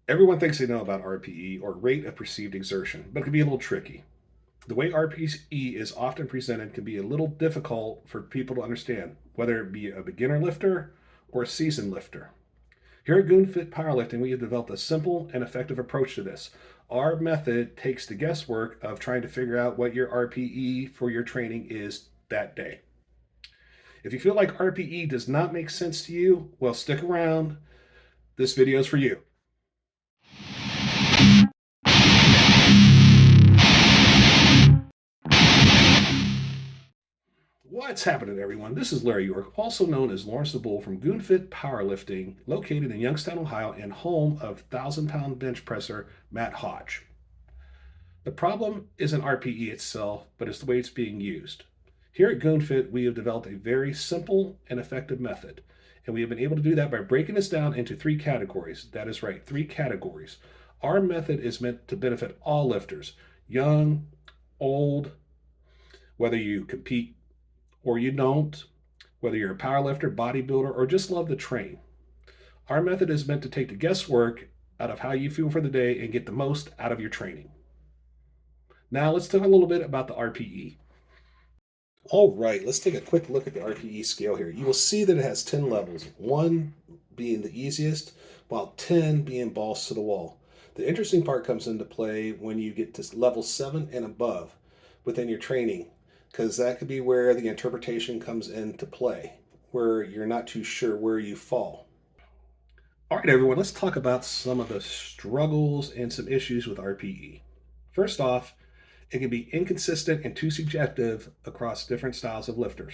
Everyone thinks they know about RPE, or rate of perceived exertion, but it can be a little tricky. The way RPE is often presented can be a little difficult for people to understand, whether it be a beginner lifter or a seasoned lifter. Here at GOONfit Powerlifting, we have developed a simple and effective approach to this. Our method takes the guesswork of trying to figure out what your RPE for your training is that day. If you feel like RPE does not make sense to you, well, stick around. This video is for you. What's happening, everyone? This is Larry York, also known as Lawrence the Bull from GOONfit Powerlifting, located in Youngstown, Ohio, and home of 1,000-pound bench presser Matt Hodge. The problem isn't RPE itself, but it's the way it's being used. Here at GOONfit, we have developed a very simple and effective method, and we have been able to do that by breaking this down into three categories. That is right, three categories. Our method is meant to benefit all lifters, young, old, whether you compete or you don't, whether you're a powerlifter, bodybuilder, or just love to train. Our method is meant to take the guesswork out of how you feel for the day and get the most out of your training. Now let's talk a little bit about the RPE. All right, let's take a quick look at the RPE scale here. You will see that it has 10 levels, 1 being the easiest, while 10 being balls to the wall. The interesting part comes into play when you get to level 7 and above within your training, because that could be where the interpretation comes into play, where you're not too sure where you fall. All right, everyone, let's talk about some of the struggles and some issues with RPE. First off, it can be inconsistent and too subjective across different styles of lifters.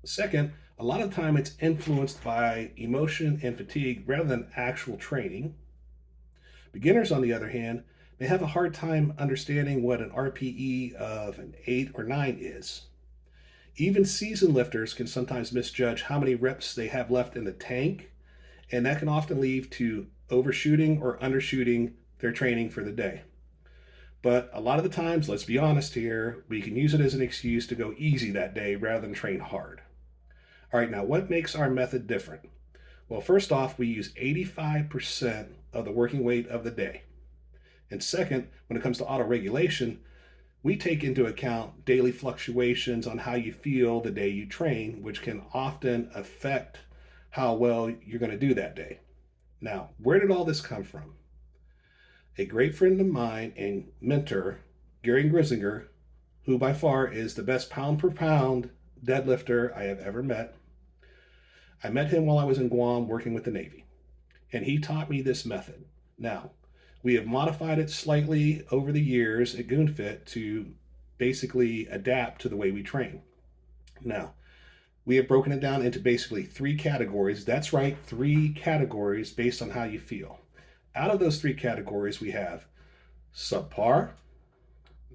Second, a lot of the time it's influenced by emotion and fatigue rather than actual training. Beginners, on the other hand, may have a hard time understanding what an RPE of an 8 or 9 is. Even seasoned lifters can sometimes misjudge how many reps they have left in the tank, and that can often lead to overshooting or undershooting their training for the day. But a lot of the times, let's be honest here, we can use it as an excuse to go easy that day rather than train hard. All right, now what makes our method different? Well, first off, we use 85% of the working weight of the day. And second, when it comes to auto regulation, we take into account daily fluctuations on how you feel the day you train, which can often affect how well you're going to do that day. Now, where did all this come from? A great friend of mine and mentor, Gary Grisinger, who by far is the best pound per pound deadlifter I have ever met. I met him while I was in Guam working with the Navy, and he taught me this method. Now, we have modified it slightly over the years at GOONfit to basically adapt to the way we train. Now, we have broken it down into basically three categories. That's right, three categories based on how you feel. Out of those three categories, we have subpar,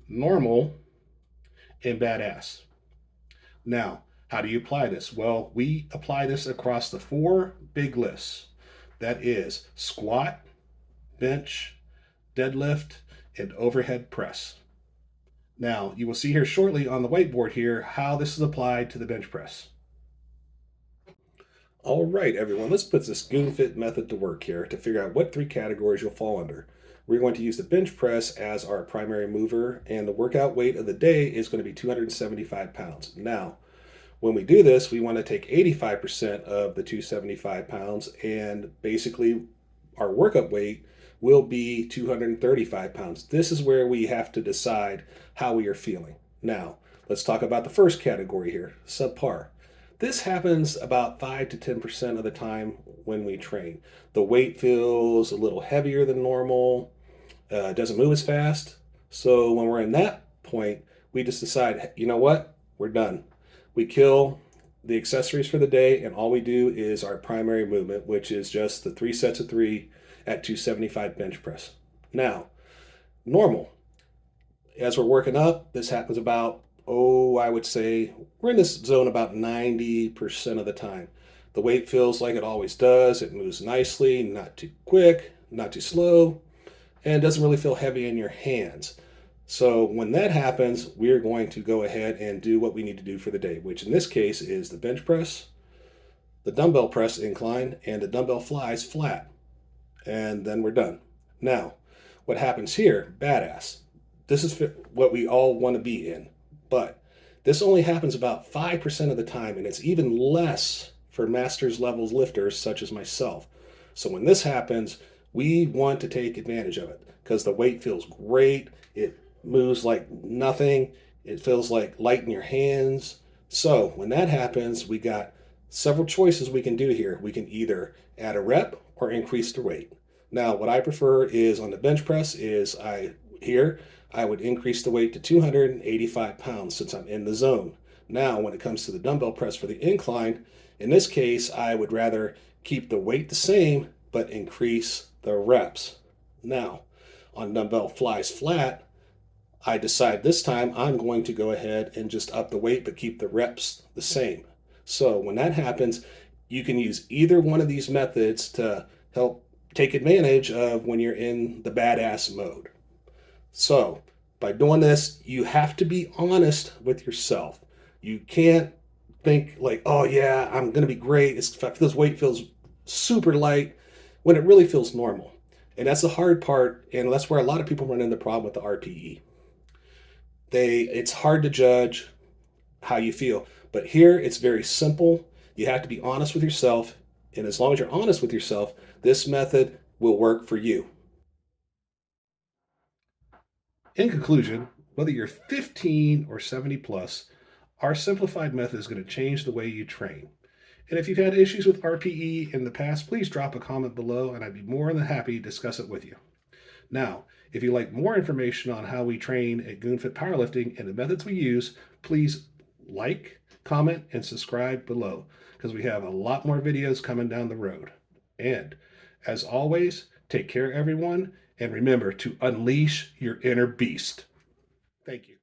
normal, and badass. Now, how do you apply this? Well, we apply this across the four big lifts. That is squat, bench, deadlift, and overhead press. Now, you will see here shortly on the whiteboard here how this is applied to the bench press. All right, everyone, let's put this GOONfit method to work here to figure out what three categories you'll fall under. We're going to use the bench press as our primary mover, and the workout weight of the day is going to be 275 pounds. Now, when we do this, we want to take 85% of the 275 pounds, and basically our workup weight will be 235 pounds. This is where we have to decide how we are feeling. Now, let's talk about the first category here, subpar. This happens about 5 to 10% of the time when we train. The weight feels a little heavier than normal, doesn't move as fast. So when we're in that point, we just decide, you know what, we're done. We kill the accessories for the day, and all we do is our primary movement, which is just the 3 sets of 3 at 275 bench press. Now, normal. As we're working up, this happens about, I would say we're in this zone about 90% of the time. The weight feels like it always does. It moves nicely, not too quick, not too slow, and it doesn't really feel heavy in your hands. So when that happens, we're going to go ahead and do what we need to do for the day, which in this case is the bench press, the dumbbell press incline, and the dumbbell flies flat. And then we're done. Now, what happens here, badass. This is what we all want to be in. But this only happens about 5% of the time, and it's even less for masters levels lifters such as myself. So when this happens, we want to take advantage of it because the weight feels great. It moves like nothing. It feels like light in your hands. So when that happens, we got several choices we can do here. We can either add a rep or increase the weight. Now, what I prefer is on the bench press is I would increase the weight to 285 pounds since I'm in the zone. Now, when it comes to the dumbbell press for the incline, in this case, I would rather keep the weight the same, but increase the reps. Now, on dumbbell flies flat, I decide this time I'm going to go ahead and just up the weight, but keep the reps the same. So when that happens, you can use either one of these methods to help take advantage of when you're in the badass mode. So by doing this, you have to be honest with yourself. You can't think like, oh yeah, I'm going to be great. This weight feels super light when it really feels normal. And that's the hard part. And that's where a lot of people run into the problem with the RPE. It's hard to judge how you feel. But here it's very simple. You have to be honest with yourself. And as long as you're honest with yourself, this method will work for you. In conclusion, whether you're 15 or 70 plus, our simplified method is going to change the way you train. And if you've had issues with RPE in the past, please drop a comment below and I'd be more than happy to discuss it with you. Now, if you'd like more information on how we train at GOONfit Powerlifting and the methods we use, please like, comment, and subscribe below because we have a lot more videos coming down the road. And as always, take care, everyone, and remember to unleash your inner beast. Thank you.